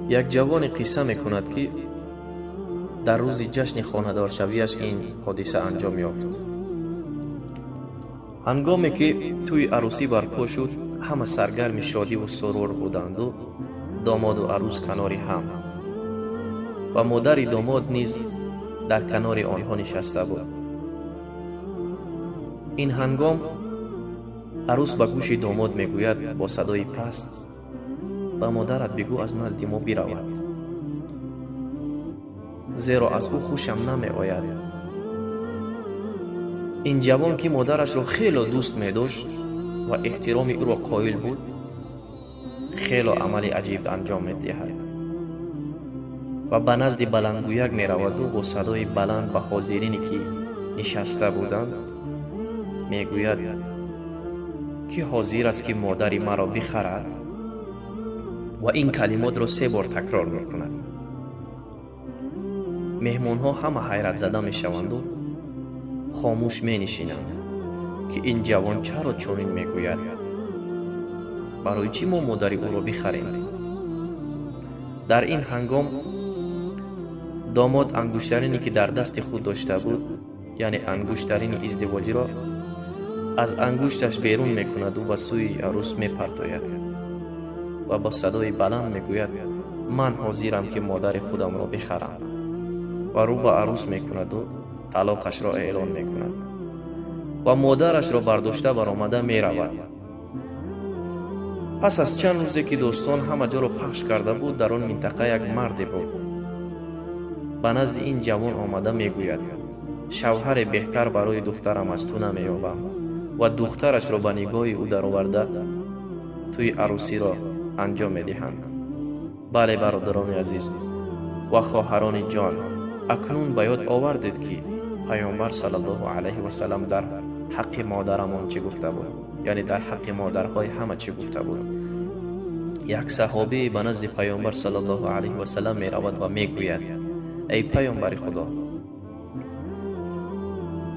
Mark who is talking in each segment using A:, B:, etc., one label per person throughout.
A: یک جوان قصه میکند که در روز جشن خانه‌دارشویش این حادثه انجام یافت. هنگامی که توی عروسی برپا شد، همه سرگرم شادی و سرور بودند و داماد و عروس کنار هم و مادر داماد نیز در کنار آنها نشسته بود. این هنگام عروس به گوش داماد میگوید با صدای پست: به مادرت بگو از نزد ما برود، زیرا از او خوشم نمی آید. این جوان که مادرش را خیلی دوست می داشت و احترام او را قائل بود، خیلی عمل عجیب انجام می دهد و به نزد بلندگویک می رود و با صدای بلند به حاضرینی که نشسته بودند می گوید که حاضر است که مادری مرا بخرد، و این کلمات را 3 بار تکرار می کند. مهمان ها همه حیرت زده می شوند و خاموش می نشینند که این جوان چرا چنین می گوید. برای چی ما مادری او را بخریم؟ در این هنگام داماد انگشترینی که در دست خود داشته بود، یعنی انگشترین ازدواجی را از انگشتش بیرون می کند و به سوی عروس می پرتاید و با صدای بلند می گوید: من حاضرم که مادر خودم را بخرم، و رو به عروس می کند و طلاقش را اعلان می کند و مادرش را برداشته برآمده می رود. پس از چند روزی که داستان همه جا را پخش کرده بود، در آن منطقه یک مردی بود. به نزد این جوان آمده می گوید: شوهر بهتر برای دخترم از تو نمی یابم، و دخترش را به نگاه او در آورده توی عروسی را انجام می دهند. بله برادران عزیز و خواهران جان، اکنون به یاد آوردید که پیامبر صلی الله علیه و سلم در حق مادرمان چه گفته بود، یعنی در حق مادرهای همه چه گفته بود. یک صحابی به نزد پیامبر صلی الله علیه و سلم می رود و می گوید: ای پیامبر خدا،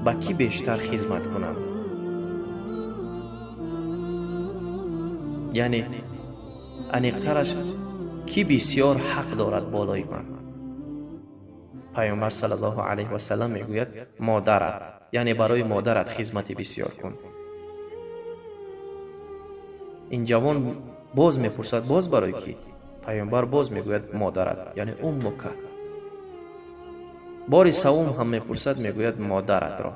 A: با کی بیشتر خدمت کنم؟ یعنی انیقترش کی بسیار حق دارد بالای من؟ پیامبر صلی الله علیه و سلم می گوید: مادرت، یعنی برای مادرت خدمت بسیار کن. این جوان باز می پرسد: باز برای کی؟ پیامبر باز می گوید: مادرت، یعنی امک. بار سوم هم می پرسد، می گوید: مادرت را،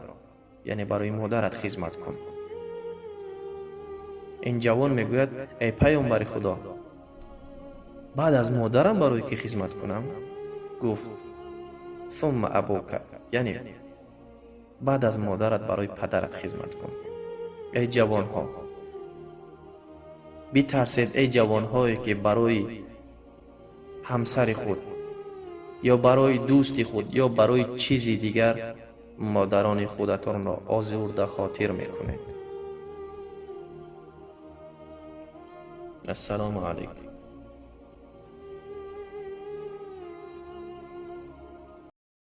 A: یعنی برای مادرت خدمت کن. این جوان می گوید: ای پیامبر خدا، بعد از مادرم برای کی خدمت کنم؟ گفت: ثم ابوک، یعنی بعد از مادرت برای پدرت خدمت کن. ای جوان ها، بترسید ای جوان هایی که برای همسر خود یا برای دوست خود یا برای چیزی دیگر مادران خودتان را آزرده خاطر میکنید. السلام علیکم.